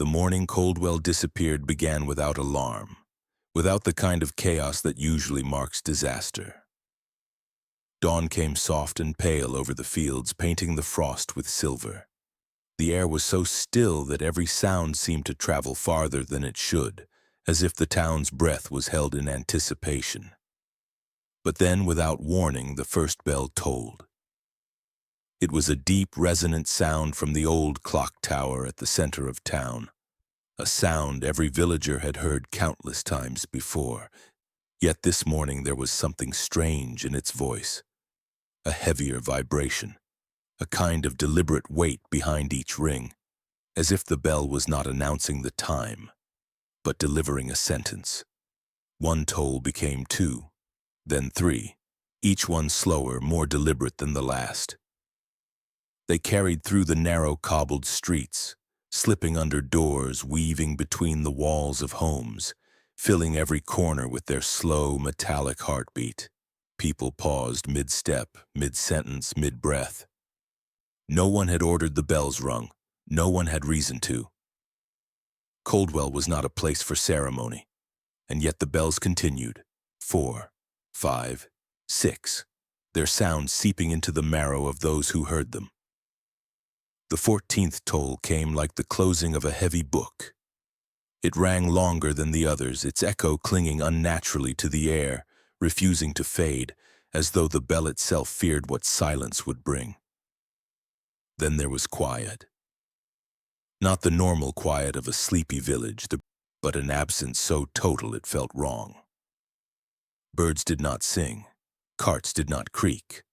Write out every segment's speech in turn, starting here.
The morning Coldwell disappeared began without alarm, without the kind of chaos that usually marks disaster. Dawn came soft and pale over the fields, painting the frost with silver. The air was so still that every sound seemed to travel farther than it should, as if the town's breath was held in anticipation. But then, without warning, the first bell tolled. It was a deep, resonant sound from the old clock tower at the center of town, a sound every villager had heard countless times before. Yet this morning there was something strange in its voice, a heavier vibration, a kind of deliberate weight behind each ring, as if the bell was not announcing the time, but delivering a sentence. One toll became two, then three, each one slower, more deliberate than the last. They carried through the narrow cobbled streets, slipping under doors, weaving between the walls of homes, filling every corner with their slow, metallic heartbeat. People paused mid-step, mid-sentence, mid-breath. No one had ordered the bells rung. No one had reason to. Coldwell was not a place for ceremony, and yet the bells continued. 4, 5, 6, their sound seeping into the marrow of those who heard them. The 14th toll came like the closing of a heavy book. It rang longer than the others, its echo clinging unnaturally to the air, refusing to fade, as though the bell itself feared what silence would bring. Then there was quiet. Not the normal quiet of a sleepy village, but an absence so total it felt wrong. Birds did not sing, carts did not creak.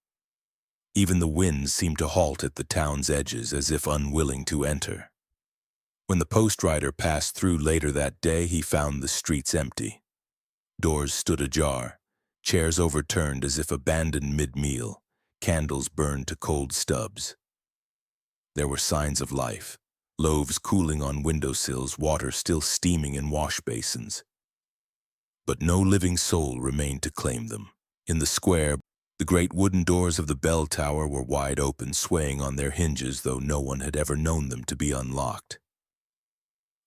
Even the winds seemed to halt at the town's edges as if unwilling to enter. When the post rider passed through later that day, he found the streets empty. Doors stood ajar, chairs overturned as if abandoned mid-meal, candles burned to cold stubs. There were signs of life, loaves cooling on windowsills, water still steaming in wash basins. But no living soul remained to claim them. In the square, the great wooden doors of the bell tower were wide open, swaying on their hinges, though no one had ever known them to be unlocked.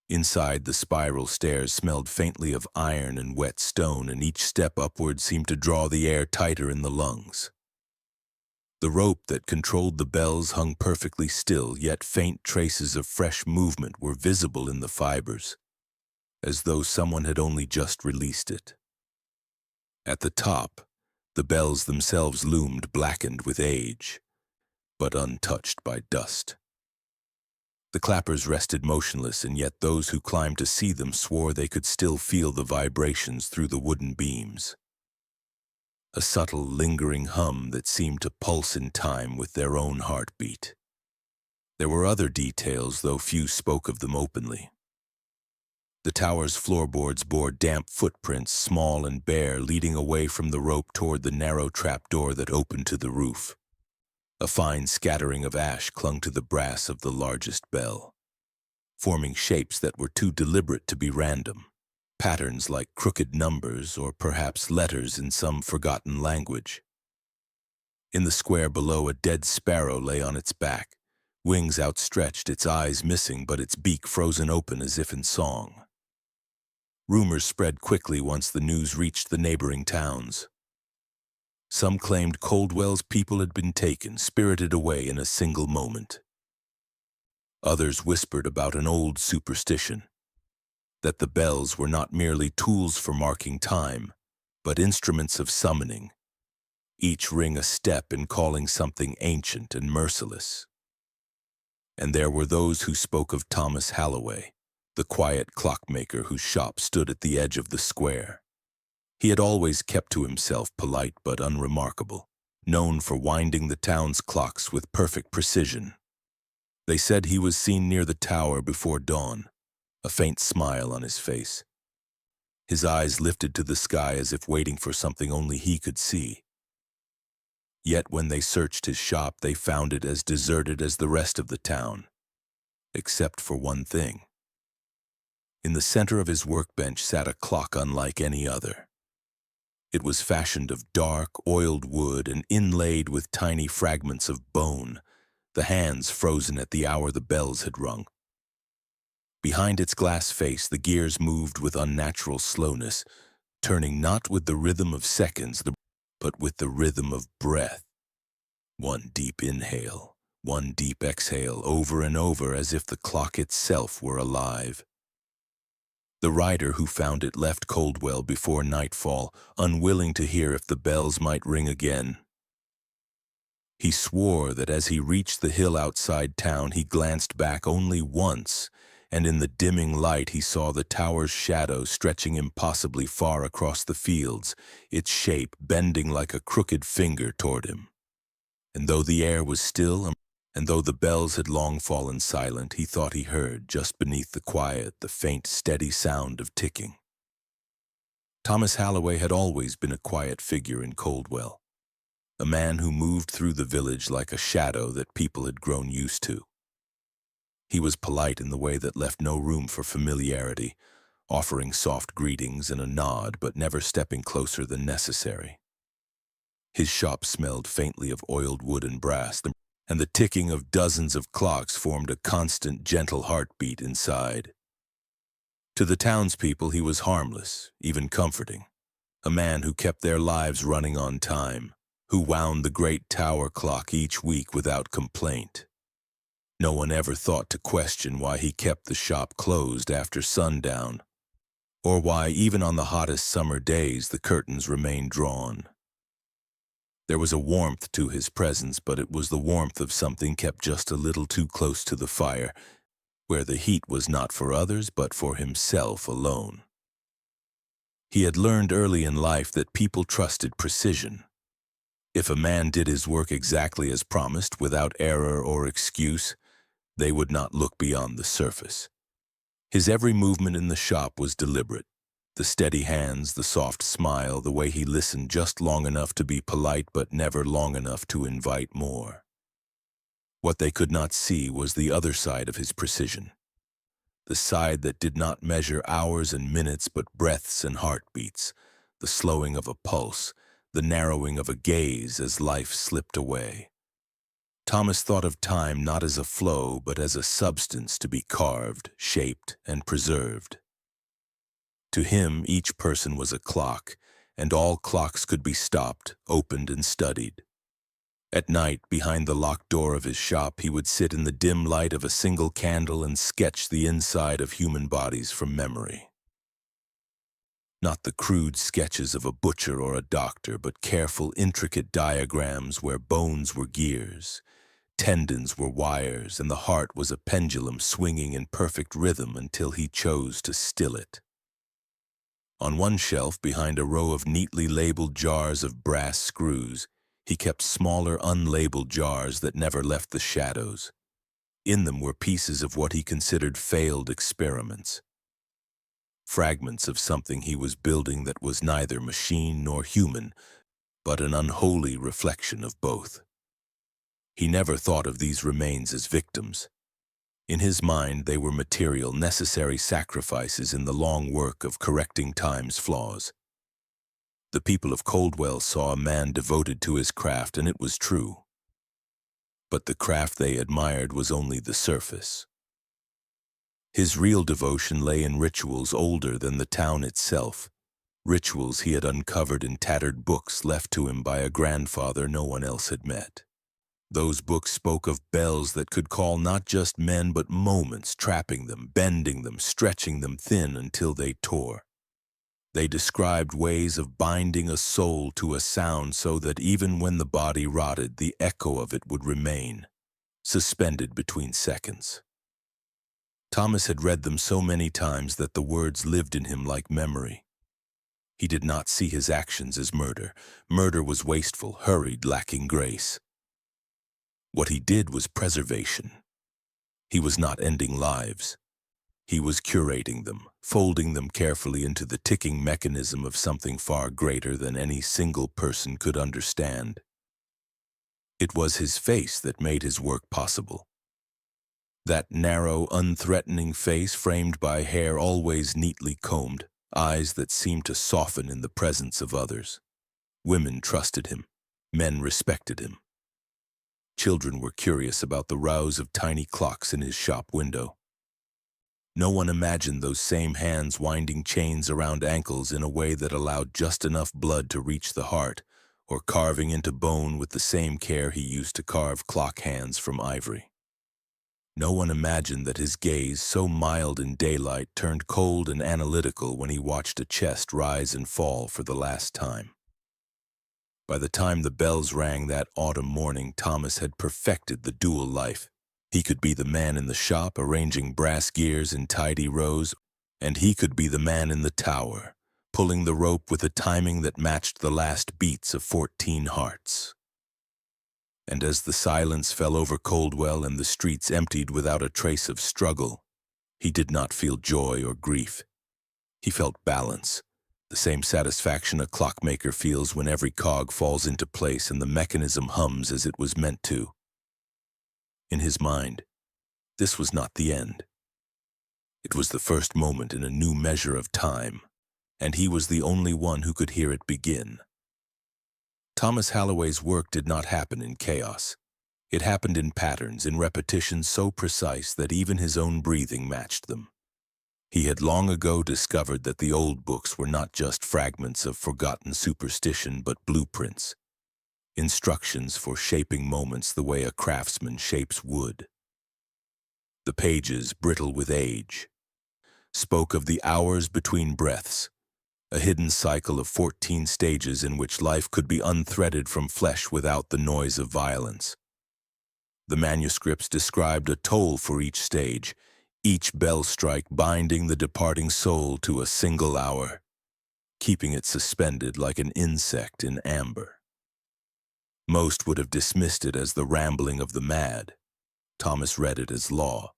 Inside, the spiral stairs smelled faintly of iron and wet stone, and each step upward seemed to draw the air tighter in the lungs. The rope that controlled the bells hung perfectly still, yet faint traces of fresh movement were visible in the fibers, as though someone had only just released it. At the top, the bells themselves loomed, blackened with age, but untouched by dust. The clappers rested motionless, and yet those who climbed to see them swore they could still feel the vibrations through the wooden beams. A subtle, lingering hum that seemed to pulse in time with their own heartbeat. There were other details, though few spoke of them openly. The tower's floorboards bore damp footprints, small and bare, leading away from the rope toward the narrow trapdoor that opened to the roof. A fine scattering of ash clung to the brass of the largest bell, forming shapes that were too deliberate to be random, patterns like crooked numbers or perhaps letters in some forgotten language. In the square below, a dead sparrow lay on its back, wings outstretched, its eyes missing, but its beak frozen open as if in song. Rumors spread quickly once the news reached the neighboring towns. Some claimed Coldwell's people had been taken, spirited away in a single moment. Others whispered about an old superstition, that the bells were not merely tools for marking time, but instruments of summoning, each ring a step in calling something ancient and merciless. And there were those who spoke of Thomas Halloway, the quiet clockmaker whose shop stood at the edge of the square. He had always kept to himself, polite but unremarkable, known for winding the town's clocks with perfect precision. They said he was seen near the tower before dawn, a faint smile on his face. His eyes lifted to the sky as if waiting for something only he could see. Yet when they searched his shop, they found it as deserted as the rest of the town, except for one thing. In the center of his workbench sat a clock unlike any other. It was fashioned of dark, oiled wood and inlaid with tiny fragments of bone, the hands frozen at the hour the bells had rung. Behind its glass face, the gears moved with unnatural slowness, turning not with the rhythm of seconds, but with the rhythm of breath. One deep inhale, one deep exhale, over and over, as if the clock itself were alive. The rider who found it left Coldwell before nightfall, unwilling to hear if the bells might ring again. He swore that as he reached the hill outside town, he glanced back only once, and in the dimming light he saw the tower's shadow stretching impossibly far across the fields, its shape bending like a crooked finger toward him. And though the air was still, and though the bells had long fallen silent, he thought he heard, just beneath the quiet, the faint, steady sound of ticking. Thomas Halloway had always been a quiet figure in Coldwell, a man who moved through the village like a shadow that people had grown used to. He was polite in the way that left no room for familiarity, offering soft greetings and a nod, but never stepping closer than necessary. His shop smelled faintly of oiled wood and brass, and the ticking of dozens of clocks formed a constant, gentle heartbeat inside. To the townspeople he was harmless, even comforting, a man who kept their lives running on time, who wound the great tower clock each week without complaint. No one ever thought to question why he kept the shop closed after sundown, or why, even on the hottest summer days, the curtains remained drawn. There was a warmth to his presence, but it was the warmth of something kept just a little too close to the fire, where the heat was not for others but for himself alone. He had learned early in life that people trusted precision. If a man did his work exactly as promised, without error or excuse, they would not look beyond the surface. His every movement in the shop was deliberate. The steady hands, the soft smile, the way he listened just long enough to be polite but never long enough to invite more. What they could not see was the other side of his precision, the side that did not measure hours and minutes but breaths and heartbeats, the slowing of a pulse, the narrowing of a gaze as life slipped away. Thomas thought of time not as a flow but as a substance to be carved, shaped, and preserved. To him, each person was a clock, and all clocks could be stopped, opened, and studied. At night, behind the locked door of his shop, he would sit in the dim light of a single candle and sketch the inside of human bodies from memory. Not the crude sketches of a butcher or a doctor, but careful, intricate diagrams where bones were gears, tendons were wires, and the heart was a pendulum swinging in perfect rhythm until he chose to still it. On one shelf, behind a row of neatly labeled jars of brass screws, he kept smaller, unlabeled jars that never left the shadows. In them were pieces of what he considered failed experiments, fragments of something he was building that was neither machine nor human, but an unholy reflection of both. He never thought of these remains as victims. In his mind, they were material, necessary sacrifices in the long work of correcting time's flaws. The people of Coldwell saw a man devoted to his craft, and it was true. But the craft they admired was only the surface. His real devotion lay in rituals older than the town itself, rituals he had uncovered in tattered books left to him by a grandfather no one else had met. Those books spoke of bells that could call not just men but moments, trapping them, bending them, stretching them thin until they tore. They described ways of binding a soul to a sound so that even when the body rotted, the echo of it would remain, suspended between seconds. Thomas had read them so many times that the words lived in him like memory. He did not see his actions as murder. Murder was wasteful, hurried, lacking grace. What he did was preservation. He was not ending lives. He was curating them, folding them carefully into the ticking mechanism of something far greater than any single person could understand. It was his face that made his work possible. That narrow, unthreatening face framed by hair always neatly combed, eyes that seemed to soften in the presence of others. Women trusted him. Men respected him. Children were curious about the rows of tiny clocks in his shop window. No one imagined those same hands winding chains around ankles in a way that allowed just enough blood to reach the heart, or carving into bone with the same care he used to carve clock hands from ivory. No one imagined that his gaze, so mild in daylight, turned cold and analytical when he watched a chest rise and fall for the last time. By the time the bells rang that autumn morning, Thomas had perfected the dual life. He could be the man in the shop arranging brass gears in tidy rows, and he could be the man in the tower, pulling the rope with a timing that matched the last beats of 14 hearts. And as the silence fell over Coldwell and the streets emptied without a trace of struggle, he did not feel joy or grief. He felt balance, the same satisfaction a clockmaker feels when every cog falls into place and the mechanism hums as it was meant to. In his mind, this was not the end. It was the first moment in a new measure of time, and he was the only one who could hear it begin. Thomas Halloway's work did not happen in chaos. It happened in patterns, in repetitions so precise that even his own breathing matched them. He had long ago discovered that the old books were not just fragments of forgotten superstition, but blueprints, instructions for shaping moments the way a craftsman shapes wood. The pages, brittle with age, spoke of the hours between breaths, a hidden cycle of 14 stages in which life could be unthreaded from flesh without the noise of violence. The manuscripts described a toll for each stage, each bell strike binding the departing soul to a single hour, keeping it suspended like an insect in amber. Most would have dismissed it as the rambling of the mad. Thomas read it as law.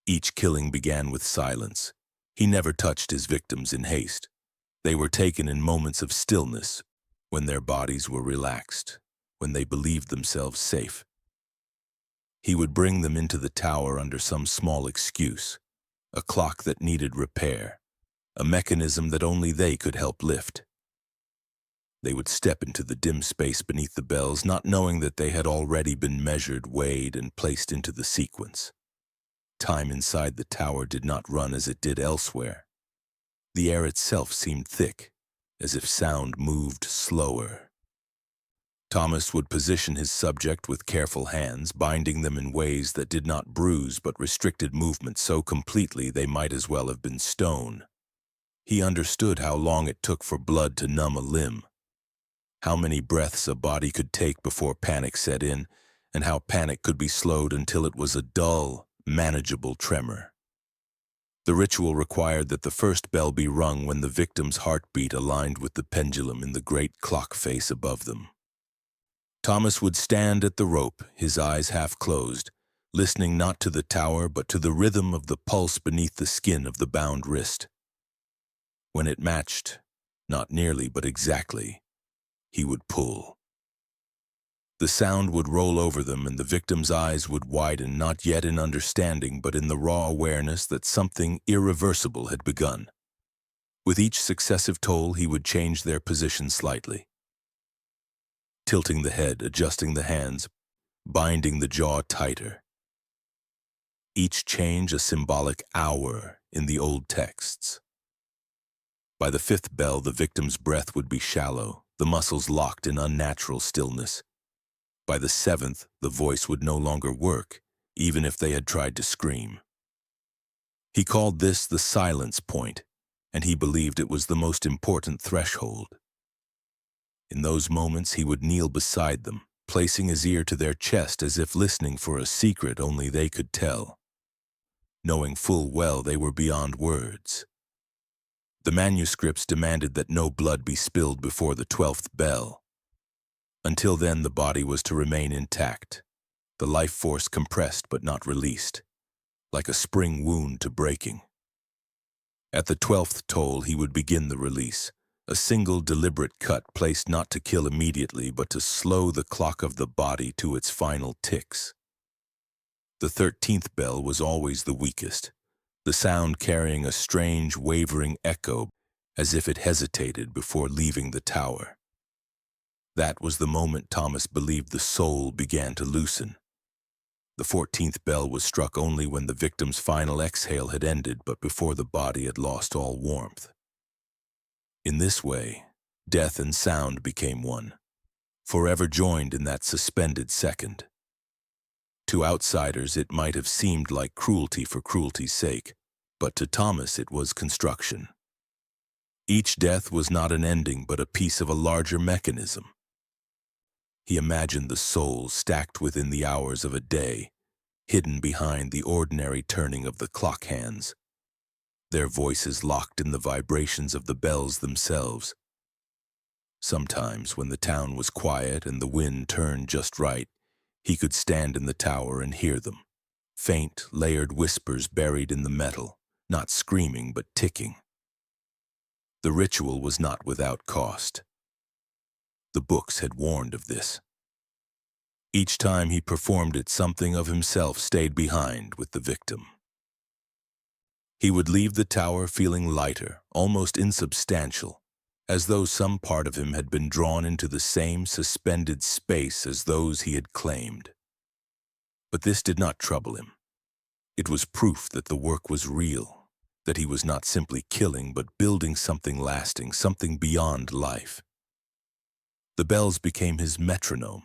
Each killing began with silence. He never touched his victims in haste. They were taken in moments of stillness, when their bodies were relaxed, when they believed themselves safe. He would bring them into the tower under some small excuse, a clock that needed repair, a mechanism that only they could help lift. They would step into the dim space beneath the bells, not knowing that they had already been measured, weighed, and placed into the sequence. Time inside the tower did not run as it did elsewhere. The air itself seemed thick, as if sound moved slower. Thomas would position his subject with careful hands, binding them in ways that did not bruise but restricted movement so completely they might as well have been stone. He understood how long it took for blood to numb a limb, how many breaths a body could take before panic set in, and how panic could be slowed until it was a dull, manageable tremor. The ritual required that the first bell be rung when the victim's heartbeat aligned with the pendulum in the great clock face above them. Thomas would stand at the rope, his eyes half closed, listening not to the tower but to the rhythm of the pulse beneath the skin of the bound wrist. When it matched, not nearly but exactly, he would pull. The sound would roll over them and the victim's eyes would widen, not yet in understanding but in the raw awareness that something irreversible had begun. With each successive toll he would change their position slightly, tilting the head, adjusting the hands, binding the jaw tighter. Each change a symbolic hour in the old texts. By the fifth bell, the victim's breath would be shallow, the muscles locked in unnatural stillness. By the seventh, the voice would no longer work, even if they had tried to scream. He called this the silence point, and he believed it was the most important threshold. In those moments, he would kneel beside them, placing his ear to their chest as if listening for a secret only they could tell, knowing full well they were beyond words. The manuscripts demanded that no blood be spilled before the 12th bell. Until then, the body was to remain intact, the life force compressed but not released, like a spring wound to breaking. At the 12th toll, he would begin the release, a single deliberate cut placed not to kill immediately but to slow the clock of the body to its final ticks. The 13th bell was always the weakest, the sound carrying a strange, wavering echo as if it hesitated before leaving the tower. That was the moment Thomas believed the soul began to loosen. The 14th bell was struck only when the victim's final exhale had ended, but before the body had lost all warmth. In this way, death and sound became one, forever joined in that suspended second. To outsiders, it might have seemed like cruelty for cruelty's sake, but to Thomas it was construction. Each death was not an ending, but a piece of a larger mechanism. He imagined the souls stacked within the hours of a day, hidden behind the ordinary turning of the clock hands, their voices locked in the vibrations of the bells themselves. Sometimes, when the town was quiet and the wind turned just right, he could stand in the tower and hear them, faint, layered whispers buried in the metal, not screaming but ticking. The ritual was not without cost. The books had warned of this. Each time he performed it, something of himself stayed behind with the victim. He would leave the tower feeling lighter, almost insubstantial, as though some part of him had been drawn into the same suspended space as those he had claimed. But this did not trouble him. It was proof that the work was real, that he was not simply killing but building something lasting, something beyond life. The bells became his metronome,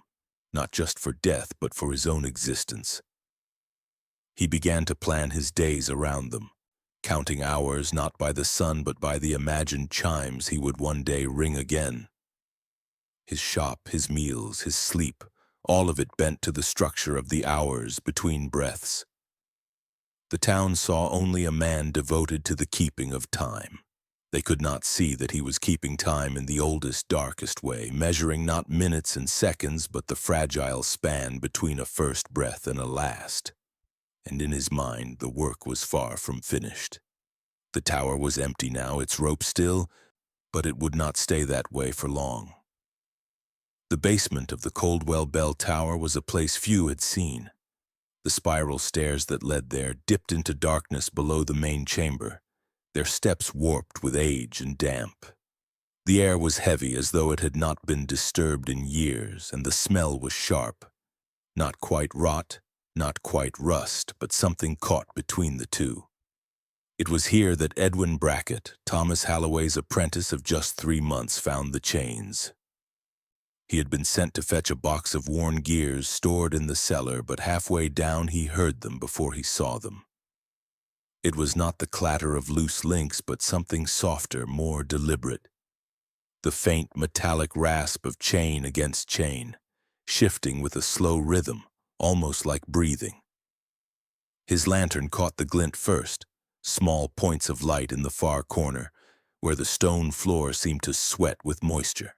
not just for death but for his own existence. He began to plan his days around them, counting hours not by the sun but by the imagined chimes he would one day ring again. His shop, his meals, his sleep, all of it bent to the structure of the hours between breaths. The town saw only a man devoted to the keeping of time. They could not see that he was keeping time in the oldest, darkest way, measuring not minutes and seconds, but the fragile span between a first breath and a last. And in his mind, the work was far from finished. The tower was empty now, its rope still, but it would not stay that way for long. The basement of the Coldwell bell tower was a place few had seen. The spiral stairs that led there dipped into darkness below the main chamber, their steps warped with age and damp. The air was heavy as though it had not been disturbed in years, and the smell was sharp. Not quite rot, not quite rust, but something caught between the two. It was here that Edwin Brackett, Thomas Halloway's apprentice of just 3 months, found the chains. He had been sent to fetch a box of worn gears stored in the cellar, but halfway down he heard them before he saw them. It was not the clatter of loose links, but something softer, more deliberate. The faint metallic rasp of chain against chain, shifting with a slow rhythm, almost like breathing. His lantern caught the glint first, small points of light in the far corner, where the stone floor seemed to sweat with moisture.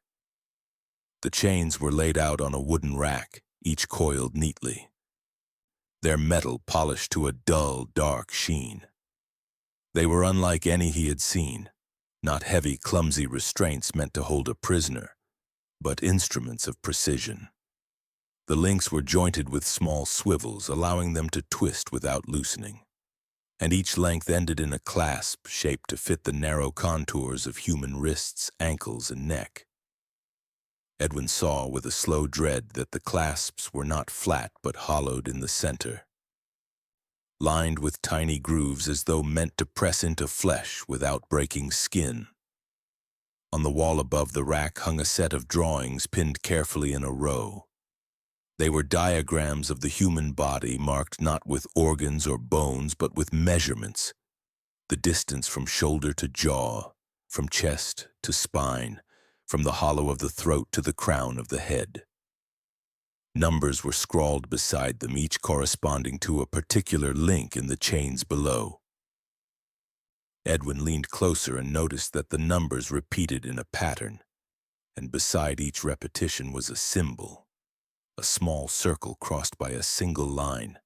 The chains were laid out on a wooden rack, each coiled neatly, their metal polished to a dull, dark sheen. They were unlike any he had seen, not heavy, clumsy restraints meant to hold a prisoner, but instruments of precision. The links were jointed with small swivels, allowing them to twist without loosening, and each length ended in a clasp shaped to fit the narrow contours of human wrists, ankles, and neck. Edwin saw with a slow dread that the clasps were not flat but hollowed in the center, lined with tiny grooves as though meant to press into flesh without breaking skin. On the wall above the rack hung a set of drawings pinned carefully in a row. They were diagrams of the human body, marked not with organs or bones but with measurements, the distance from shoulder to jaw, from chest to spine, from the hollow of the throat to the crown of the head. Numbers were scrawled beside them, each corresponding to a particular link in the chains below. Edwin leaned closer and noticed that the numbers repeated in a pattern, and beside each repetition was a symbol, a small circle crossed by a single line,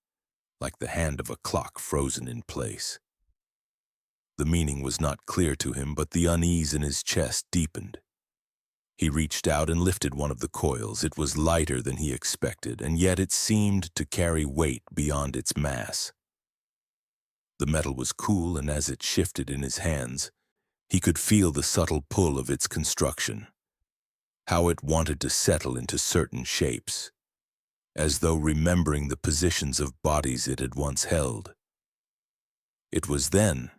like the hand of a clock frozen in place. The meaning was not clear to him, but the unease in his chest deepened. He reached out and lifted one of the coils. It was lighter than he expected, and yet it seemed to carry weight beyond its mass. The metal was cool, and as it shifted in his hands, he could feel the subtle pull of its construction, how it wanted to settle into certain shapes. as though remembering the positions of bodies it had once held. It was then,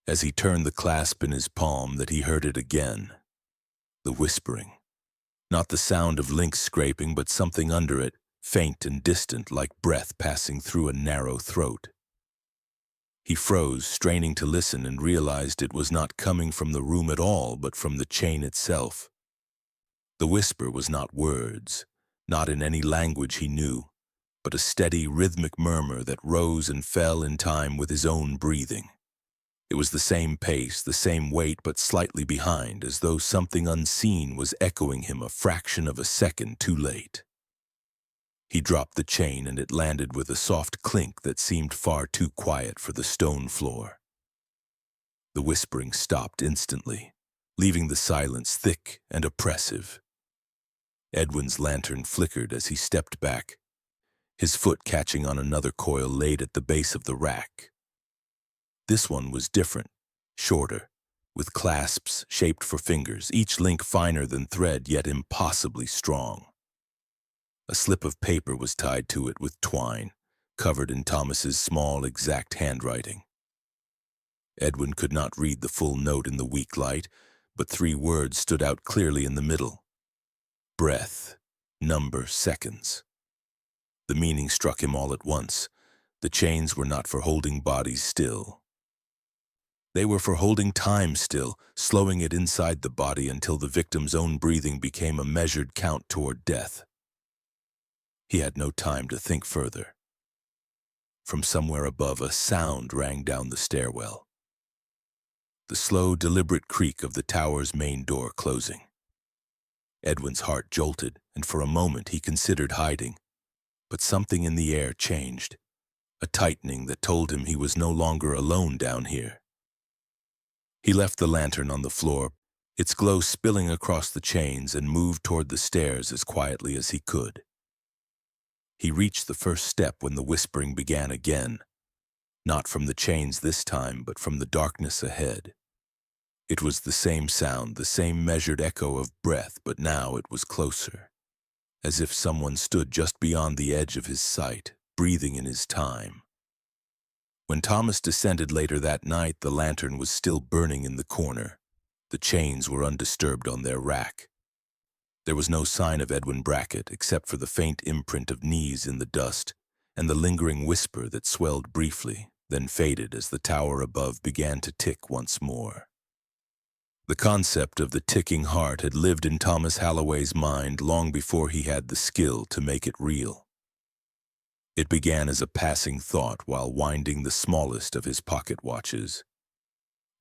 as he turned the clasp in his palm, that he heard it again. The whispering. Not the sound of links scraping, but something under it, faint and distant, like breath passing through a narrow throat. He froze, straining to listen, and realized it was not coming from the room at all, but from the chain itself. The whisper was not words, not in any language he knew, but a steady, rhythmic murmur that rose and fell in time with his own breathing. It was the same pace, the same weight, but slightly behind, as though something unseen was echoing him a fraction of a second too late. He dropped the chain, and it landed with a soft clink that seemed far too quiet for the stone floor. The whispering stopped instantly, leaving the silence thick and oppressive. Edwin's lantern flickered as he stepped back, his foot catching on another coil laid at the base of the rack. This one was different, shorter, with clasps shaped for fingers, each link finer than thread, yet impossibly strong. A slip of paper was tied to it with twine, covered in Thomas's small, exact handwriting. Edwin could not read the full note in the weak light, but 3 words stood out clearly in the middle. Breath, number, seconds. The meaning struck him all at once. The chains were not for holding bodies still. They were for holding time still, slowing it inside the body until the victim's own breathing became a measured count toward death. He had no time to think further. From somewhere above, a sound rang down the stairwell. The slow, deliberate creak of the tower's main door closing. Edwin's heart jolted, and for a moment he considered hiding. But something in the air changed, a tightening that told him he was no longer alone down here. He left the lantern on the floor, its glow spilling across the chains, and moved toward the stairs as quietly as he could. He reached the first step when the whispering began again, not from the chains this time, but from the darkness ahead. It was the same sound, the same measured echo of breath, but now it was closer, as if someone stood just beyond the edge of his sight, breathing in his time. When Thomas descended later that night, the lantern was still burning in the corner. The chains were undisturbed on their rack. There was no sign of Edwin Brackett, except for the faint imprint of knees in the dust and the lingering whisper that swelled briefly, then faded as the tower above began to tick once more. The concept of the ticking heart had lived in Thomas Halloway's mind long before he had the skill to make it real. It began as a passing thought while winding the smallest of his pocket watches,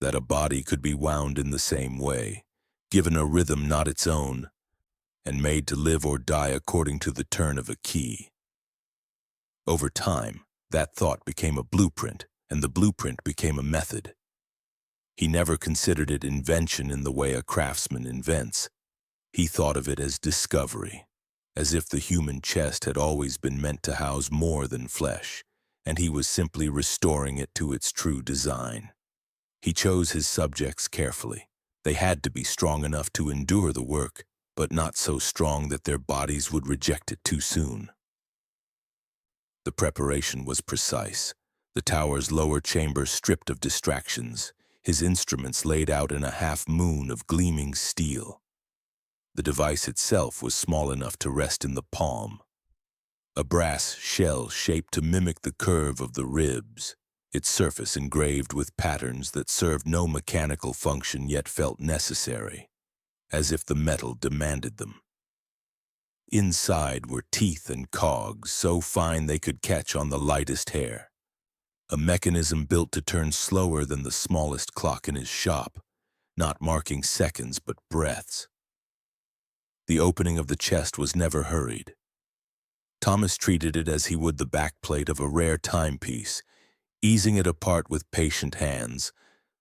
that a body could be wound in the same way, given a rhythm not its own, and made to live or die according to the turn of a key. Over time, that thought became a blueprint, and the blueprint became a method. He never considered it invention in the way a craftsman invents. He thought of it as discovery, as if the human chest had always been meant to house more than flesh, and he was simply restoring it to its true design. He chose his subjects carefully. They had to be strong enough to endure the work, but not so strong that their bodies would reject it too soon. The preparation was precise, the tower's lower chamber stripped of distractions, his instruments laid out in a half-moon of gleaming steel. The device itself was small enough to rest in the palm, a brass shell shaped to mimic the curve of the ribs, its surface engraved with patterns that served no mechanical function yet felt necessary, as if the metal demanded them. Inside were teeth and cogs so fine they could catch on the lightest hair, a mechanism built to turn slower than the smallest clock in his shop, not marking seconds but breaths. The opening of the chest was never hurried. Thomas treated it as he would the backplate of a rare timepiece, easing it apart with patient hands,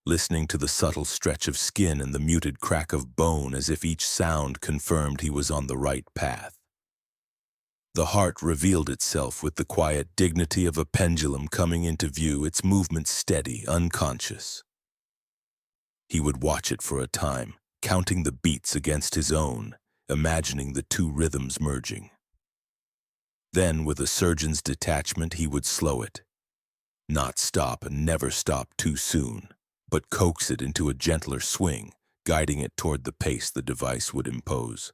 listening to the subtle stretch of skin and the muted crack of bone as if each sound confirmed he was on the right path. The heart revealed itself with the quiet dignity of a pendulum coming into view, its movement steady, unconscious. He would watch it for a time, counting the beats against his own, imagining the two rhythms merging. Then, with a surgeon's detachment, he would slow it. Not stop and never stop too soon, but coax it into a gentler swing, guiding it toward the pace the device would impose.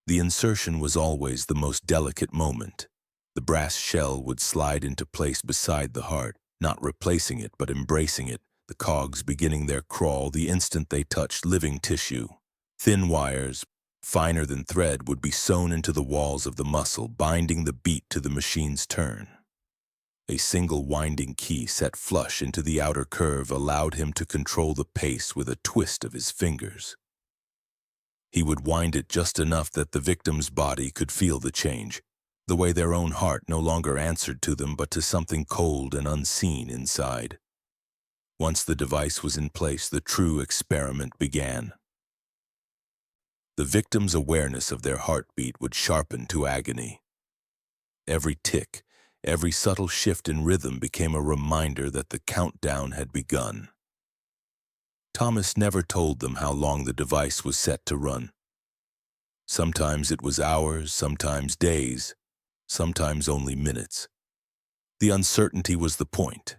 The insertion was always the most delicate moment. The brass shell would slide into place beside the heart, not replacing it but embracing it, the cogs beginning their crawl the instant they touched living tissue. Thin wires, finer than thread, would be sewn into the walls of the muscle, binding the beat to the machine's turn. A single winding key set flush into the outer curve allowed him to control the pace with a twist of his fingers. He would wind it just enough that the victim's body could feel the change, the way their own heart no longer answered to them but to something cold and unseen inside. Once the device was in place, the true experiment began. The victim's awareness of their heartbeat would sharpen to agony. Every tick, every subtle shift in rhythm became a reminder that the countdown had begun. Thomas never told them how long the device was set to run. Sometimes it was hours, sometimes days, sometimes only minutes. The uncertainty was the point.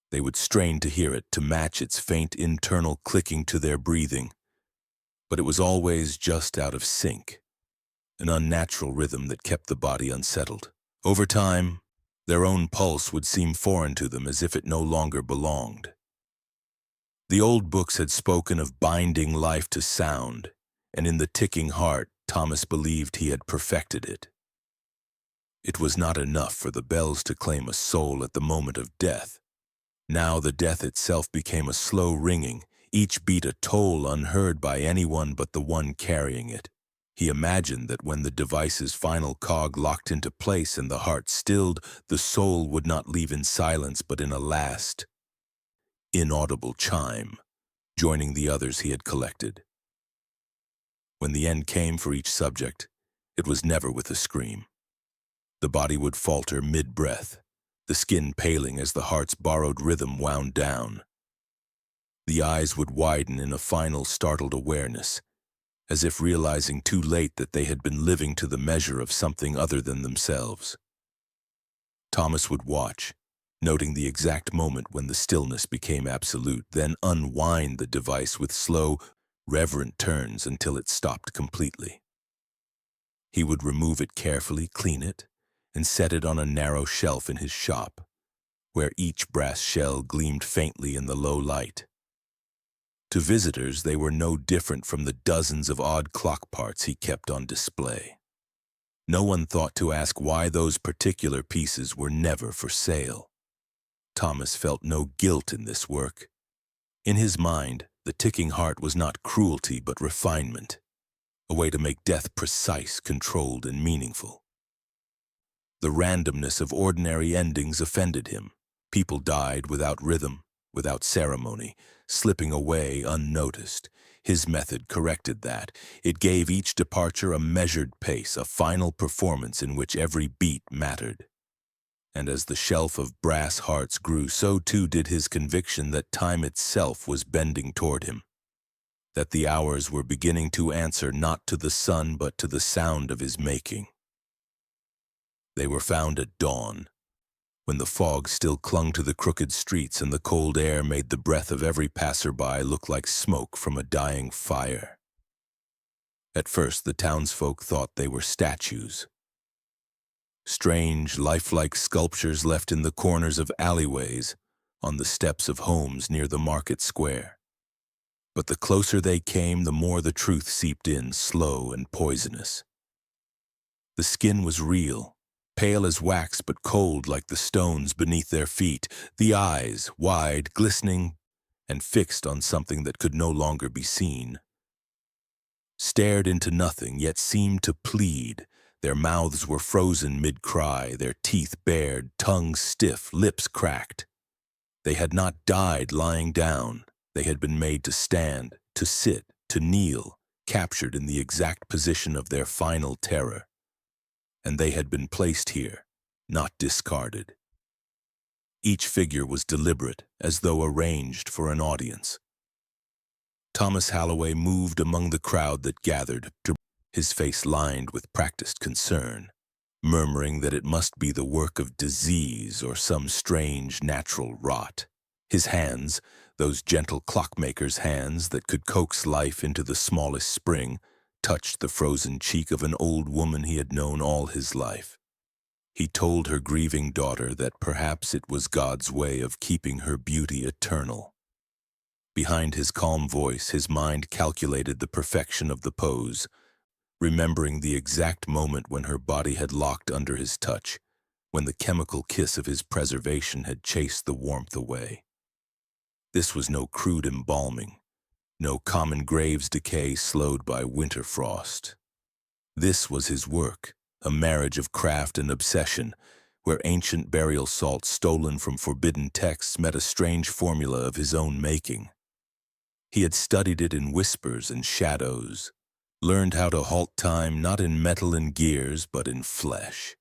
They would strain to hear it, to match its faint internal clicking to their breathing. But it was always just out of sync, an unnatural rhythm that kept the body unsettled. Over time, their own pulse would seem foreign to them, as if it no longer belonged. The old books had spoken of binding life to sound, and in the ticking heart, Thomas believed he had perfected it. It was not enough for the bells to claim a soul at the moment of death. Now the death itself became a slow ringing, each beat a toll unheard by anyone but the one carrying it. He imagined that when the device's final cog locked into place and the heart stilled, the soul would not leave in silence but in a last, inaudible chime, joining the others he had collected. When the end came for each subject, it was never with a scream. The body would falter mid-breath, the skin paling as the heart's borrowed rhythm wound down. The eyes would widen in a final startled awareness, as if realizing too late that they had been living to the measure of something other than themselves. Thomas would watch, noting the exact moment when the stillness became absolute, then unwind the device with slow, reverent turns until it stopped completely. He would remove it carefully, clean it, and set it on a narrow shelf in his shop, where each brass shell gleamed faintly in the low light. To visitors, they were no different from the dozens of odd clock parts he kept on display. No one thought to ask why those particular pieces were never for sale. Thomas felt no guilt in this work. In his mind, the ticking heart was not cruelty but refinement, a way to make death precise, controlled, and meaningful. The randomness of ordinary endings offended him. People died without rhythm, without ceremony, slipping away unnoticed. His method corrected that. It gave each departure a measured pace, a final performance in which every beat mattered. And as the shelf of brass hearts grew, so too did his conviction that time itself was bending toward him, that the hours were beginning to answer not to the sun but to the sound of his making. They were found at dawn, when the fog still clung to the crooked streets and the cold air made the breath of every passerby look like smoke from a dying fire. At first, the townsfolk thought they were statues. Strange, lifelike sculptures left in the corners of alleyways, on the steps of homes near the market square. But the closer they came, the more the truth seeped in, slow and poisonous. The skin was real, pale as wax but cold like the stones beneath their feet, the eyes, wide, glistening, and fixed on something that could no longer be seen. Stared into nothing, yet seemed to plead. Their mouths were frozen mid-cry, their teeth bared, tongues stiff, lips cracked. They had not died lying down. They had been made to stand, to sit, to kneel, captured in the exact position of their final terror. And they had been placed here, not discarded. Each figure was deliberate, as though arranged for an audience. Thomas Halloway moved among the crowd that gathered, his face lined with practiced concern. murmuring that it must be the work of disease or some strange natural rot. His hands, those gentle clockmaker's hands that could coax life into the smallest spring, touched the frozen cheek of an old woman he had known all his life. He told her grieving daughter that perhaps it was God's way of keeping her beauty eternal. Behind his calm voice, his mind calculated the perfection of the pose, remembering the exact moment when her body had locked under his touch, when the chemical kiss of his preservation had chased the warmth away. This was no crude embalming, no common grave's decay slowed by winter frost. This was his work, a marriage of craft and obsession, where ancient burial salts stolen from forbidden texts met a strange formula of his own making. He had studied it in whispers and shadows, learned how to halt time not in metal and gears, but in flesh.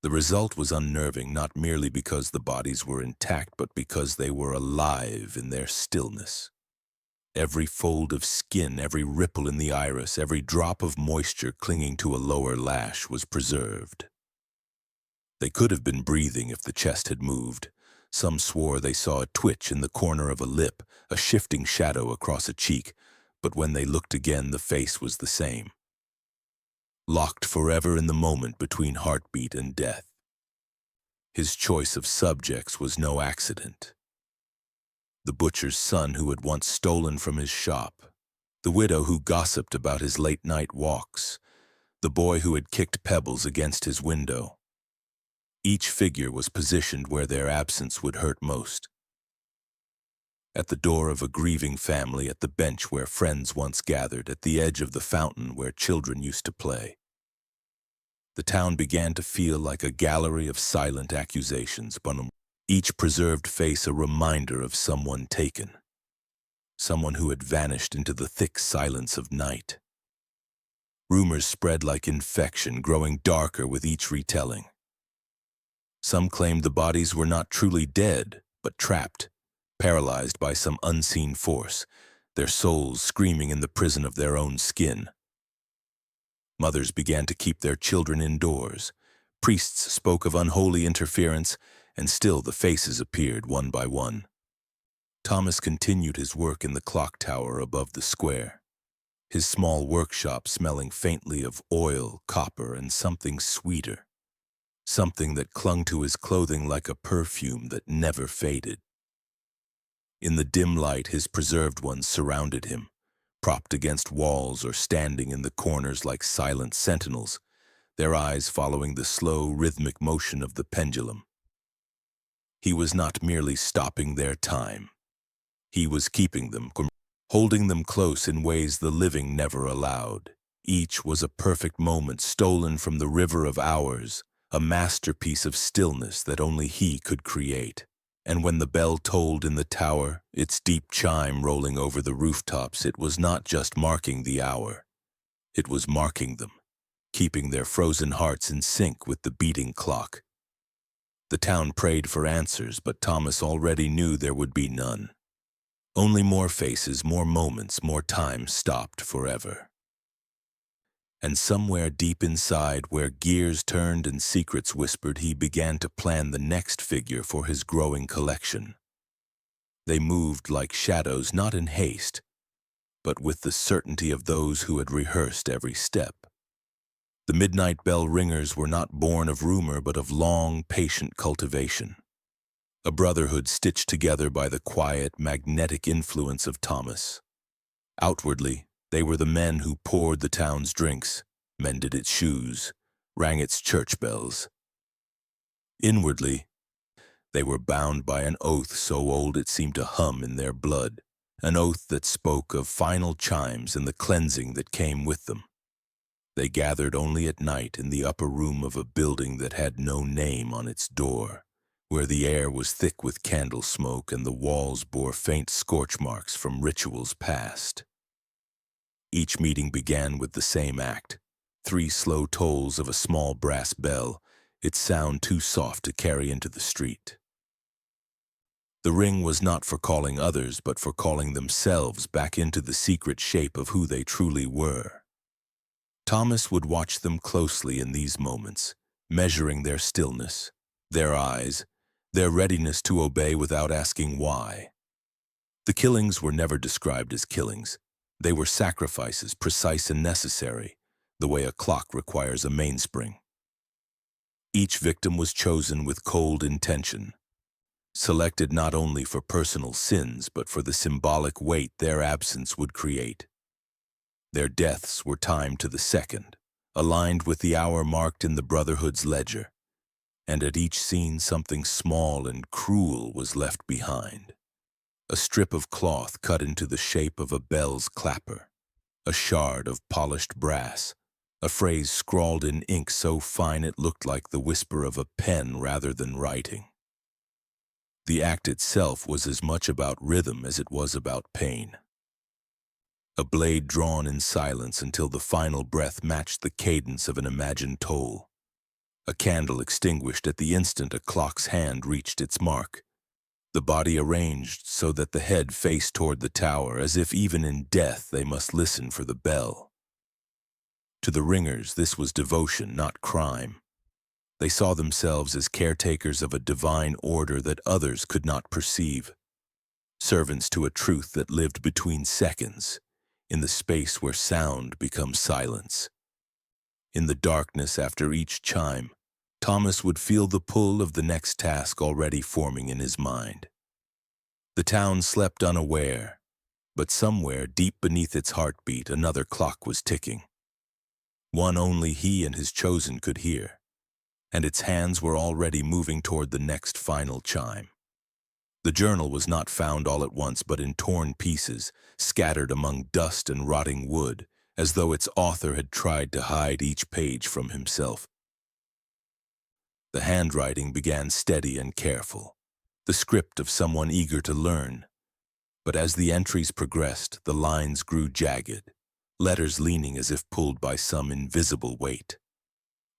The result was unnerving, not merely because the bodies were intact, but because they were alive in their stillness. Every fold of skin, every ripple in the iris, every drop of moisture clinging to a lower lash was preserved. They could have been breathing if the chest had moved. Some swore they saw a twitch in the corner of a lip, a shifting shadow across a cheek, but when they looked again, the face was the same. Locked forever in the moment between heartbeat and death. His choice of subjects was no accident. The butcher's son who had once stolen from his shop, the widow who gossiped about his late-night walks, the boy who had kicked pebbles against his window. Each figure was positioned where their absence would hurt most. At the door of a grieving family, at the bench where friends once gathered, at the edge of the fountain where children used to play. The town began to feel like a gallery of silent accusations, but each preserved face a reminder of someone taken, someone who had vanished into the thick silence of night. Rumors spread like infection, growing darker with each retelling. Some claimed the bodies were not truly dead, but trapped, paralyzed by some unseen force, their souls screaming in the prison of their own skin. Mothers began to keep their children indoors. Priests spoke of unholy interference, and still the faces appeared one by one. Thomas continued his work in the clock tower above the square, his small workshop smelling faintly of oil, copper, and something sweeter, something that clung to his clothing like a perfume that never faded. In the dim light, his preserved ones surrounded him, propped against walls or standing in the corners like silent sentinels, their eyes following the slow, rhythmic motion of the pendulum. He was not merely stopping their time. He was keeping them, holding them close in ways the living never allowed. Each was a perfect moment stolen from the river of hours, a masterpiece of stillness that only he could create. And when the bell tolled in the tower, its deep chime rolling over the rooftops, it was not just marking the hour. It was marking them, keeping their frozen hearts in sync with the beating clock. The town prayed for answers, but Thomas already knew there would be none. Only more faces, more moments, more time stopped forever. And somewhere deep inside, where gears turned and secrets whispered, he began to plan the next figure for his growing collection. They moved like shadows, not in haste, but with the certainty of those who had rehearsed every step. The midnight bell ringers were not born of rumor, but of long, patient cultivation. A brotherhood stitched together by the quiet, magnetic influence of Thomas. Outwardly, they were the men who poured the town's drinks, mended its shoes, rang its church bells. Inwardly, they were bound by an oath so old it seemed to hum in their blood, an oath that spoke of final chimes and the cleansing that came with them. They gathered only at night in the upper room of a building that had no name on its door, where the air was thick with candle smoke and the walls bore faint scorch marks from rituals past. Each meeting began with the same act, 3 slow tolls of a small brass bell, its sound too soft to carry into the street. The ring was not for calling others, but for calling themselves back into the secret shape of who they truly were. Thomas would watch them closely in these moments, measuring their stillness, their eyes, their readiness to obey without asking why. The killings were never described as killings. They were sacrifices, precise and necessary, the way a clock requires a mainspring. Each victim was chosen with cold intention, selected not only for personal sins but for the symbolic weight their absence would create. Their deaths were timed to the second, aligned with the hour marked in the Brotherhood's ledger, and at each scene something small and cruel was left behind. A strip of cloth cut into the shape of a bell's clapper, a shard of polished brass, a phrase scrawled in ink so fine it looked like the whisper of a pen rather than writing. The act itself was as much about rhythm as it was about pain. A blade drawn in silence until the final breath matched the cadence of an imagined toll. A candle extinguished at the instant a clock's hand reached its mark. The body arranged so that the head faced toward the tower, as if even in death they must listen for the bell. To the ringers, this was devotion, not crime. They saw themselves as caretakers of a divine order that others could not perceive, servants to a truth that lived between seconds, in the space where sound becomes silence. In the darkness after each chime, Thomas would feel the pull of the next task already forming in his mind. The town slept unaware, but somewhere deep beneath its heartbeat another clock was ticking. One only he and his chosen could hear, and its hands were already moving toward the next final chime. The journal was not found all at once, but in torn pieces, scattered among dust and rotting wood, as though its author had tried to hide each page from himself. The handwriting began steady and careful, the script of someone eager to learn. But as the entries progressed, the lines grew jagged, letters leaning as if pulled by some invisible weight.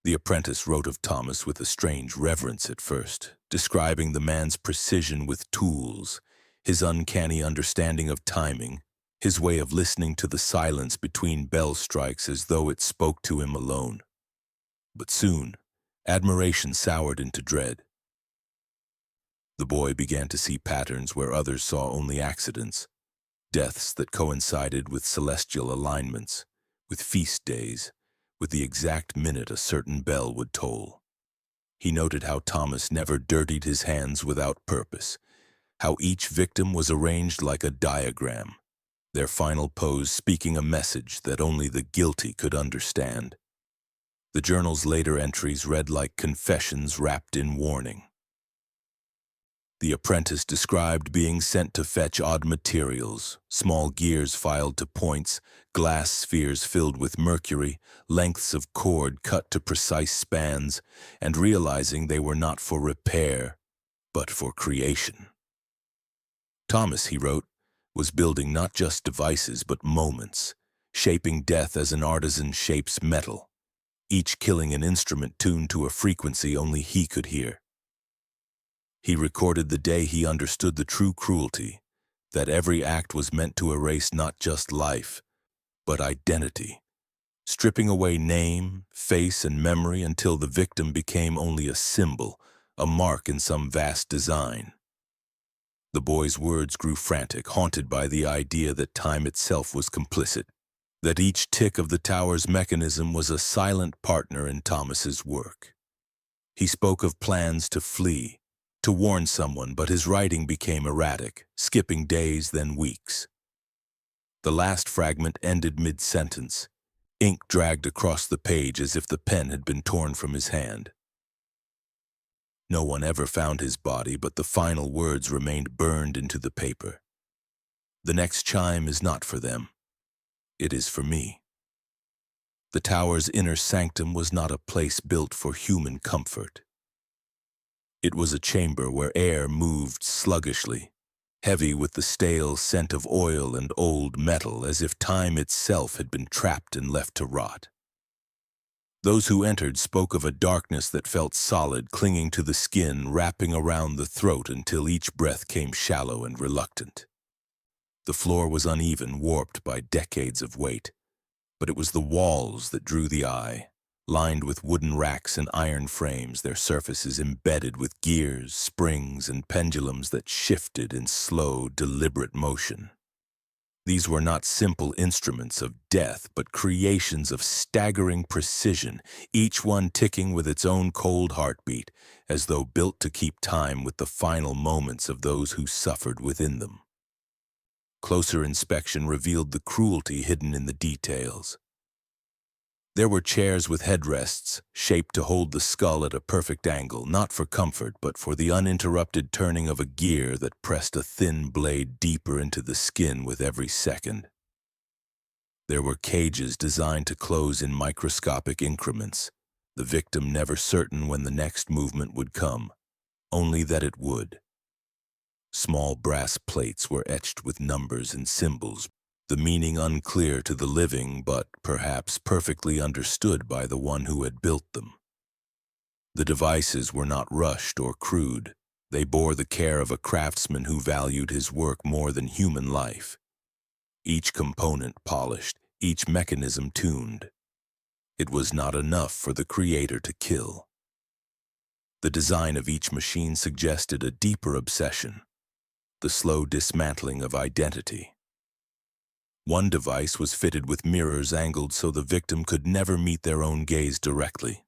The apprentice wrote of Thomas with a strange reverence at first, describing the man's precision with tools, his uncanny understanding of timing, his way of listening to the silence between bell strikes as though it spoke to him alone. But soon, admiration soured into dread. The boy began to see patterns where others saw only accidents, deaths that coincided with celestial alignments, with feast days, with the exact minute a certain bell would toll. He noted how Thomas never dirtied his hands without purpose, how each victim was arranged like a diagram, their final pose speaking a message that only the guilty could understand. The journal's later entries read like confessions wrapped in warning. The apprentice described being sent to fetch odd materials, small gears filed to points, glass spheres filled with mercury, lengths of cord cut to precise spans, and realizing they were not for repair, but for creation. Thomas, he wrote, was building not just devices but moments, shaping death as an artisan shapes metal, each killing an instrument tuned to a frequency only he could hear. He recorded the day he understood the true cruelty, that every act was meant to erase not just life, but identity, stripping away name, face, and memory until the victim became only a symbol, a mark in some vast design. The boy's words grew frantic, haunted by the idea that time itself was complicit, that each tick of the tower's mechanism was a silent partner in Thomas's work. He spoke of plans to flee, to warn someone, but his writing became erratic, skipping days, then weeks. The last fragment ended mid-sentence. Ink dragged across the page as if the pen had been torn from his hand. No one ever found his body, but the final words remained burned into the paper. The next chime is not for them. It is for me. The tower's inner sanctum was not a place built for human comfort. It was a chamber where air moved sluggishly, heavy with the stale scent of oil and old metal, as if time itself had been trapped and left to rot. Those who entered spoke of a darkness that felt solid, clinging to the skin, wrapping around the throat until each breath came shallow and reluctant. The floor was uneven, warped by decades of weight, but it was the walls that drew the eye, lined with wooden racks and iron frames, their surfaces embedded with gears, springs, and pendulums that shifted in slow, deliberate motion. These were not simple instruments of death, but creations of staggering precision, each one ticking with its own cold heartbeat, as though built to keep time with the final moments of those who suffered within them. Closer inspection revealed the cruelty hidden in the details. There were chairs with headrests, shaped to hold the skull at a perfect angle, not for comfort, but for the uninterrupted turning of a gear that pressed a thin blade deeper into the skin with every second. There were cages designed to close in microscopic increments, the victim never certain when the next movement would come, only that it would. Small brass plates were etched with numbers and symbols, the meaning unclear to the living, but perhaps perfectly understood by the one who had built them. The devices were not rushed or crude. They bore the care of a craftsman who valued his work more than human life. Each component polished, each mechanism tuned. It was not enough for the creator to kill. The design of each machine suggested a deeper obsession, the slow dismantling of identity. One device was fitted with mirrors angled so the victim could never meet their own gaze directly.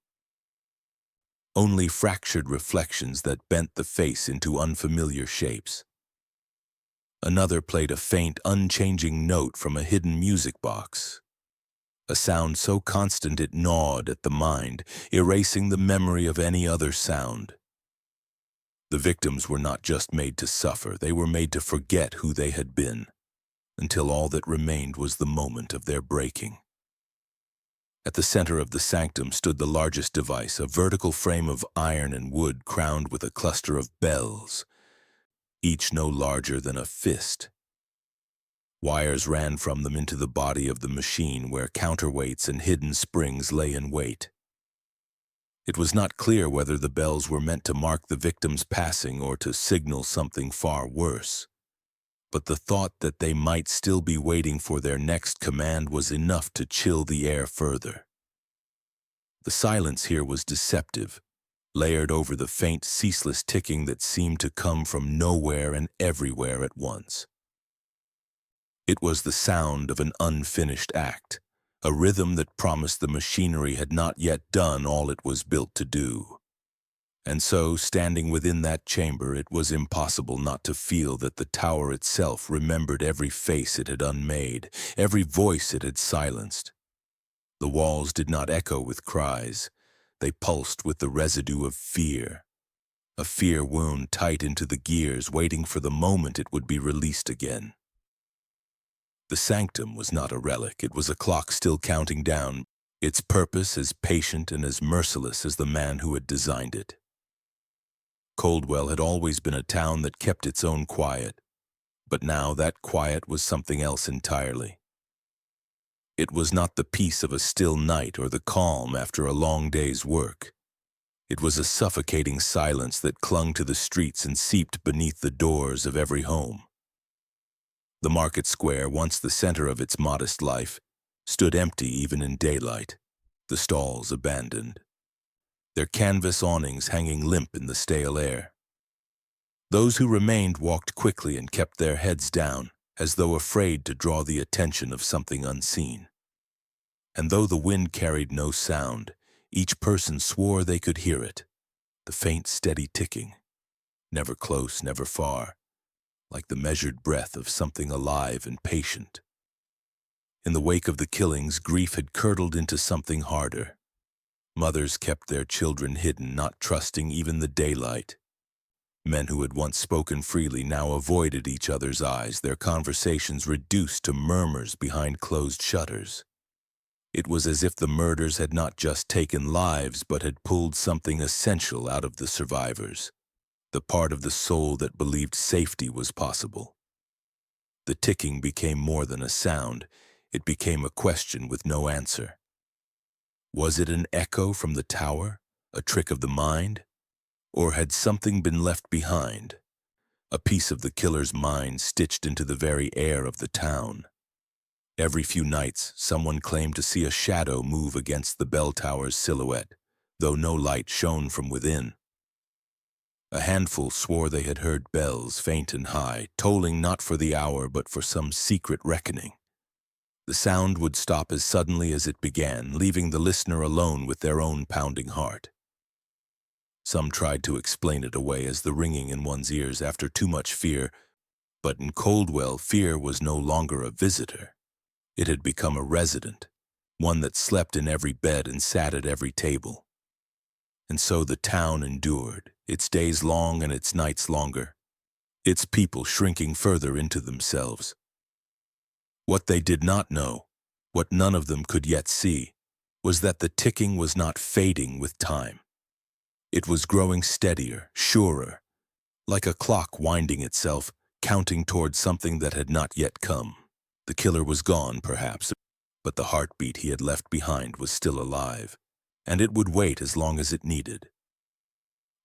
Only fractured reflections that bent the face into unfamiliar shapes. Another played a faint, unchanging note from a hidden music box. A sound so constant it gnawed at the mind, erasing the memory of any other sound. The victims were not just made to suffer, they were made to forget who they had been, until all that remained was the moment of their breaking. At the center of the sanctum stood the largest device, a vertical frame of iron and wood crowned with a cluster of bells, each no larger than a fist. Wires ran from them into the body of the machine where counterweights and hidden springs lay in wait. It was not clear whether the bells were meant to mark the victim's passing or to signal something far worse. But the thought that they might still be waiting for their next command was enough to chill the air further. The silence here was deceptive, layered over the faint, ceaseless ticking that seemed to come from nowhere and everywhere at once. It was the sound of an unfinished act, a rhythm that promised the machinery had not yet done all it was built to do. And so, standing within that chamber, it was impossible not to feel that the tower itself remembered every face it had unmade, every voice it had silenced. The walls did not echo with cries. They pulsed with the residue of fear, a fear wound tight into the gears, waiting for the moment it would be released again. The sanctum was not a relic. It was a clock still counting down, its purpose as patient and as merciless as the man who had designed it. Coldwell had always been a town that kept its own quiet, but now that quiet was something else entirely. It was not the peace of a still night or the calm after a long day's work. It was a suffocating silence that clung to the streets and seeped beneath the doors of every home. The market square, once the center of its modest life, stood empty even in daylight, the stalls abandoned, their canvas awnings hanging limp in the stale air. Those who remained walked quickly and kept their heads down, as though afraid to draw the attention of something unseen. And though the wind carried no sound, each person swore they could hear it, the faint, steady ticking, never close, never far, like the measured breath of something alive and patient. In the wake of the killings, grief had curdled into something harder. Mothers kept their children hidden, not trusting even the daylight. Men who had once spoken freely now avoided each other's eyes, their conversations reduced to murmurs behind closed shutters. It was as if the murders had not just taken lives, but had pulled something essential out of the survivors, the part of the soul that believed safety was possible. The ticking became more than a sound. It became a question with no answer. Was it an echo from the tower, a trick of the mind? Or had something been left behind, a piece of the killer's mind stitched into the very air of the town? Every few nights, someone claimed to see a shadow move against the bell tower's silhouette, though no light shone from within. A handful swore they had heard bells, faint and high, tolling not for the hour but for some secret reckoning. The sound would stop as suddenly as it began, leaving the listener alone with their own pounding heart. Some tried to explain it away as the ringing in one's ears after too much fear, but in Coldwell, fear was no longer a visitor. It had become a resident, one that slept in every bed and sat at every table. And so the town endured, its days long and its nights longer, its people shrinking further into themselves. What they did not know, what none of them could yet see, was that the ticking was not fading with time. It was growing steadier, surer, like a clock winding itself, counting toward something that had not yet come. The killer was gone, perhaps, but the heartbeat he had left behind was still alive, and it would wait as long as it needed.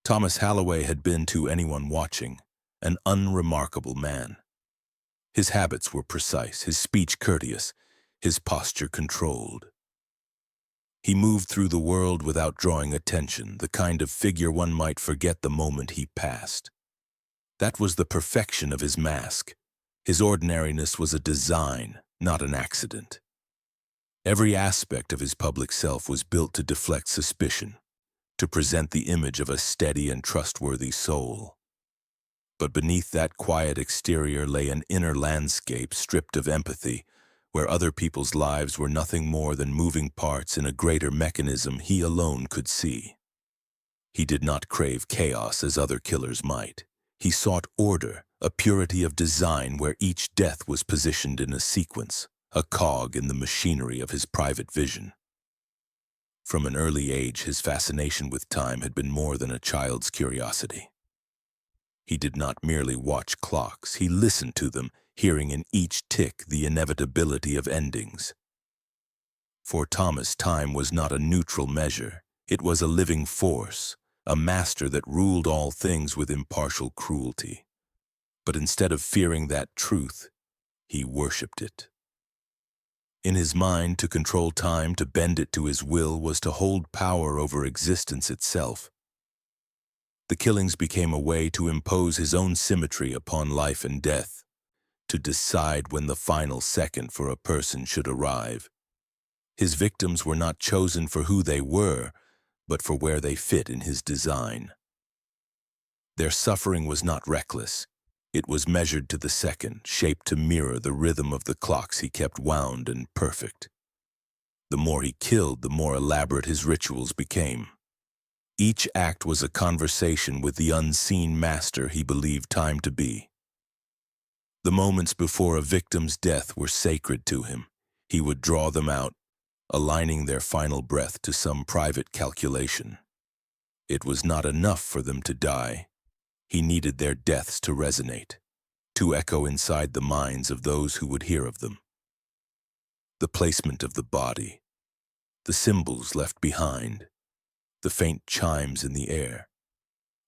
Thomas Halloway had been, to anyone watching, an unremarkable man. His habits were precise, his speech courteous, his posture controlled. He moved through the world without drawing attention, the kind of figure one might forget the moment he passed. That was the perfection of his mask. His ordinariness was a design, not an accident. Every aspect of his public self was built to deflect suspicion, to present the image of a steady and trustworthy soul. But beneath that quiet exterior lay an inner landscape stripped of empathy, where other people's lives were nothing more than moving parts in a greater mechanism he alone could see. He did not crave chaos as other killers might. He sought order, a purity of design where each death was positioned in a sequence, a cog in the machinery of his private vision. From an early age, his fascination with time had been more than a child's curiosity. He did not merely watch clocks, he listened to them, hearing in each tick the inevitability of endings. For Thomas, time was not a neutral measure. It was a living force, a master that ruled all things with impartial cruelty. But instead of fearing that truth, he worshipped it. In his mind, to control time, to bend it to his will, was to hold power over existence itself. The killings became a way to impose his own symmetry upon life and death, to decide when the final second for a person should arrive. His victims were not chosen for who they were, but for where they fit in his design. Their suffering was not reckless. It was measured to the second, shaped to mirror the rhythm of the clocks he kept wound and perfect. The more he killed, the more elaborate his rituals became. Each act was a conversation with the unseen master he believed time to be. The moments before a victim's death were sacred to him. He would draw them out, aligning their final breath to some private calculation. It was not enough for them to die. He needed their deaths to resonate, to echo inside the minds of those who would hear of them. The placement of the body, the symbols left behind, the faint chimes in the air,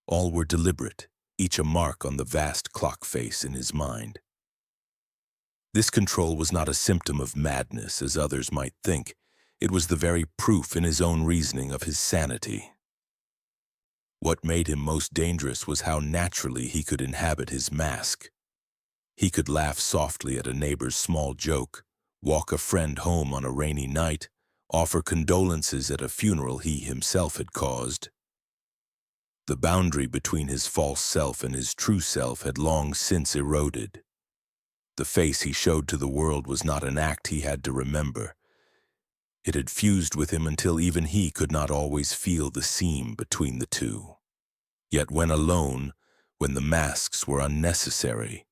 all were deliberate, each a mark on the vast clock face in his mind. This control was not a symptom of madness, as others might think. It was the very proof in his own reasoning of his sanity. What made him most dangerous was how naturally he could inhabit his mask. He could laugh softly at a neighbor's small joke, walk a friend home on a rainy night, offer condolences at a funeral he himself had caused. The boundary between his false self and his true self had long since eroded. The face he showed to the world was not an act he had to remember. It had fused with him until even he could not always feel the seam between the two. Yet when alone, when the masks were unnecessary,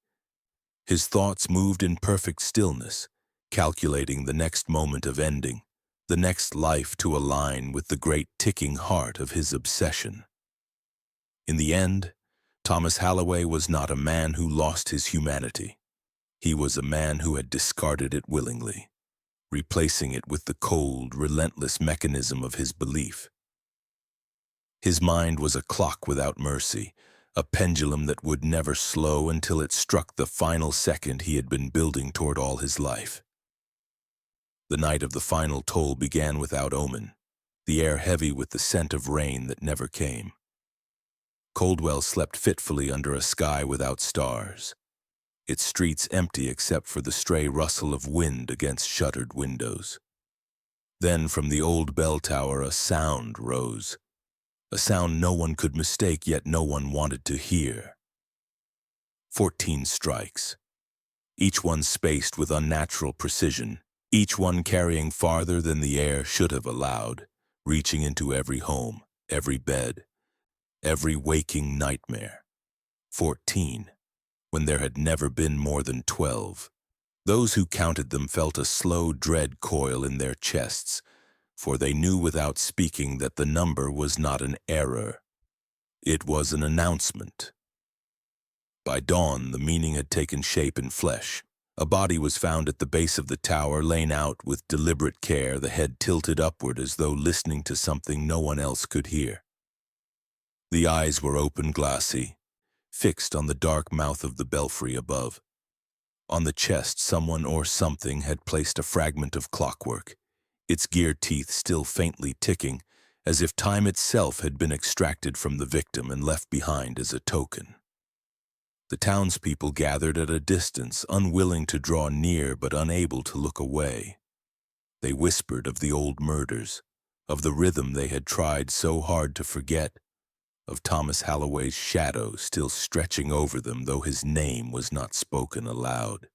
his thoughts moved in perfect stillness, calculating the next moment of ending, the next life to align with the great ticking heart of his obsession. In the end, Thomas Halloway was not a man who lost his humanity. He was a man who had discarded it willingly, replacing it with the cold, relentless mechanism of his belief. His mind was a clock without mercy, a pendulum that would never slow until it struck the final second he had been building toward all his life. The night of the final toll began without omen, the air heavy with the scent of rain that never came. Coldwell slept fitfully under a sky without stars, its streets empty except for the stray rustle of wind against shuttered windows. Then from the old bell tower a sound rose, a sound no one could mistake yet no one wanted to hear. 14 strikes, each one spaced with unnatural precision, each one carrying farther than the air should have allowed, reaching into every home, every bed, every waking nightmare. 14, when there had never been more than 12. Those who counted them felt a slow dread coil in their chests, for they knew without speaking that the number was not an error. It was an announcement. By dawn, the meaning had taken shape in flesh. A body was found at the base of the tower, lain out with deliberate care, the head tilted upward as though listening to something no one else could hear. The eyes were open, glassy, fixed on the dark mouth of the belfry above. On the chest, someone or something had placed a fragment of clockwork, its gear teeth still faintly ticking, as if time itself had been extracted from the victim and left behind as a token. The townspeople gathered at a distance, unwilling to draw near but unable to look away. They whispered of the old murders, of the rhythm they had tried so hard to forget, of Thomas Halloway's shadow still stretching over them though his name was not spoken aloud.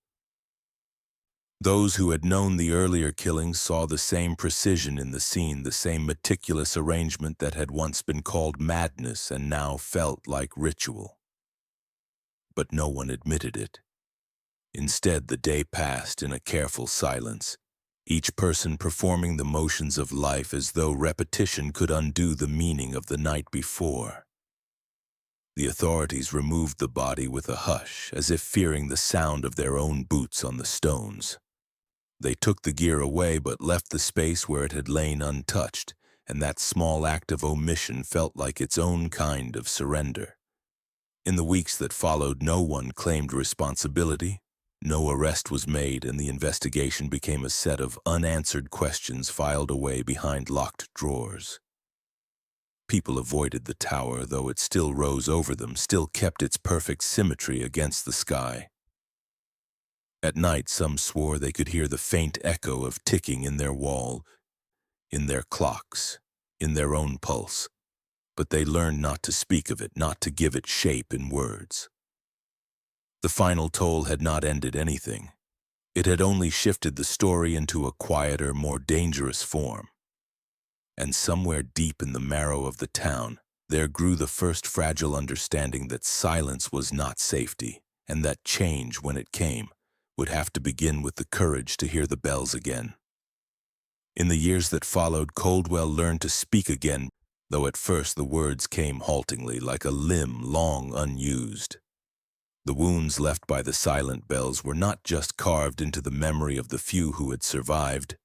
Those who had known the earlier killings saw the same precision in the scene, the same meticulous arrangement that had once been called madness and now felt like ritual. But no one admitted it. Instead, the day passed in a careful silence, each person performing the motions of life as though repetition could undo the meaning of the night before. The authorities removed the body with a hush, as if fearing the sound of their own boots on the stones. They took the gear away but left the space where it had lain untouched, and that small act of omission felt like its own kind of surrender. In the weeks that followed, no one claimed responsibility, no arrest was made, and the investigation became a set of unanswered questions filed away behind locked drawers. People avoided the tower, though it still rose over them, still kept its perfect symmetry against the sky. At night, some swore they could hear the faint echo of ticking in their wall, in their clocks, in their own pulse. But they learned not to speak of it, not to give it shape in words. The final toll had not ended anything. It had only shifted the story into a quieter, more dangerous form. And somewhere deep in the marrow of the town, there grew the first fragile understanding that silence was not safety, and that change, when it came, would have to begin with the courage to hear the bells again. In the years that followed, Coldwell learned to speak again, though at first the words came haltingly, like a limb long unused. The wounds left by the silent bells were not just carved into the memory of the few who had survived,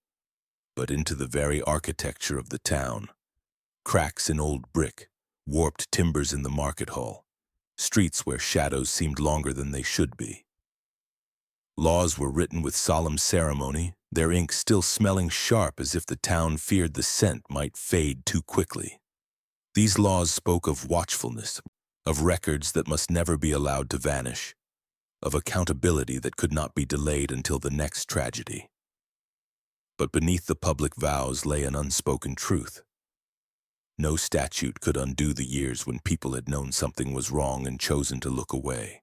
but into the very architecture of the town. Cracks in old brick, warped timbers in the market hall, streets where shadows seemed longer than they should be. Laws were written with solemn ceremony, their ink still smelling sharp as if the town feared the scent might fade too quickly. These laws spoke of watchfulness, of records that must never be allowed to vanish, of accountability that could not be delayed until the next tragedy. But beneath the public vows lay an unspoken truth. No statute could undo the years when people had known something was wrong and chosen to look away.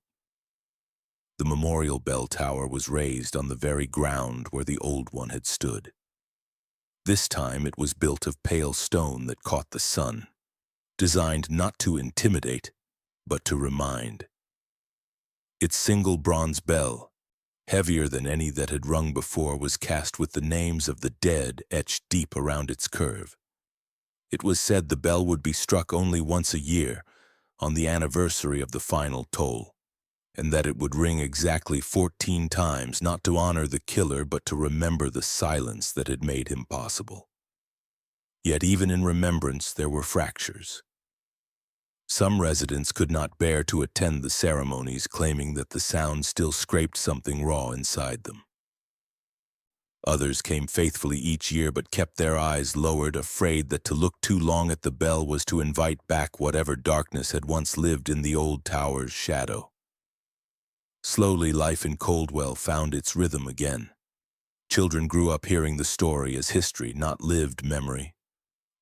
The memorial bell tower was raised on the very ground where the old one had stood. This time it was built of pale stone that caught the sun, designed not to intimidate, but to remind. Its single bronze bell, heavier than any that had rung before, was cast with the names of the dead etched deep around its curve. It was said the bell would be struck only once a year, on the anniversary of the final toll, and that it would ring exactly 14 times, not to honor the killer, but to remember the silence that had made him possible. Yet even in remembrance there were fractures. Some residents could not bear to attend the ceremonies, claiming that the sound still scraped something raw inside them. Others came faithfully each year but kept their eyes lowered, afraid that to look too long at the bell was to invite back whatever darkness had once lived in the old tower's shadow. Slowly, life in Coldwell found its rhythm again. Children grew up hearing the story as history, not lived memory.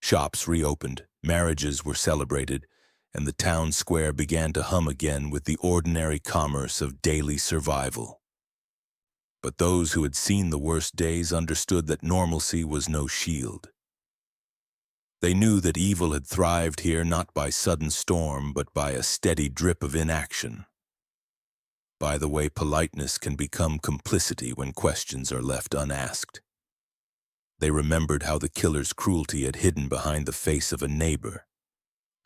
Shops reopened, marriages were celebrated, and the town square began to hum again with the ordinary commerce of daily survival. But those who had seen the worst days understood that normalcy was no shield. They knew that evil had thrived here not by sudden storm, but by a steady drip of inaction. By the way, politeness can become complicity when questions are left unasked. They remembered how the killer's cruelty had hidden behind the face of a neighbor,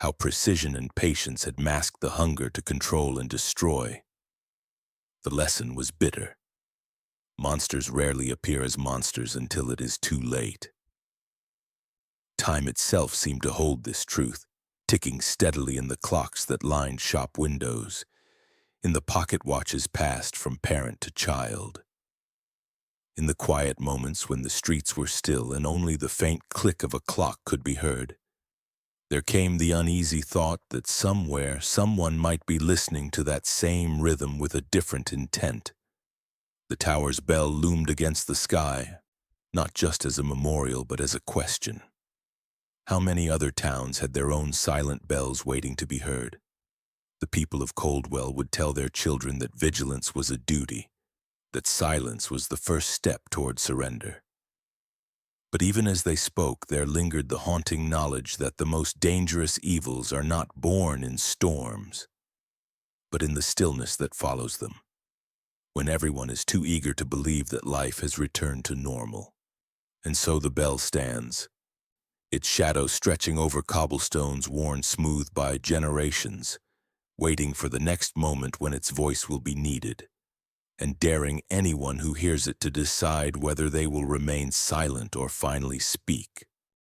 how precision and patience had masked the hunger to control and destroy. The lesson was bitter. Monsters rarely appear as monsters until it is too late. Time itself seemed to hold this truth, ticking steadily in the clocks that lined shop windows, in the pocket watches passed from parent to child. In the quiet moments when the streets were still and only the faint click of a clock could be heard, there came the uneasy thought that somewhere someone might be listening to that same rhythm with a different intent. The tower's bell loomed against the sky, not just as a memorial but as a question. How many other towns had their own silent bells waiting to be heard? The people of Coldwell would tell their children that vigilance was a duty, that silence was the first step toward surrender. But even as they spoke, there lingered the haunting knowledge that the most dangerous evils are not born in storms, but in the stillness that follows them, when everyone is too eager to believe that life has returned to normal. And so the bell stands, its shadow stretching over cobblestones worn smooth by generations, waiting for the next moment when its voice will be needed, and daring anyone who hears it to decide whether they will remain silent or finally speak.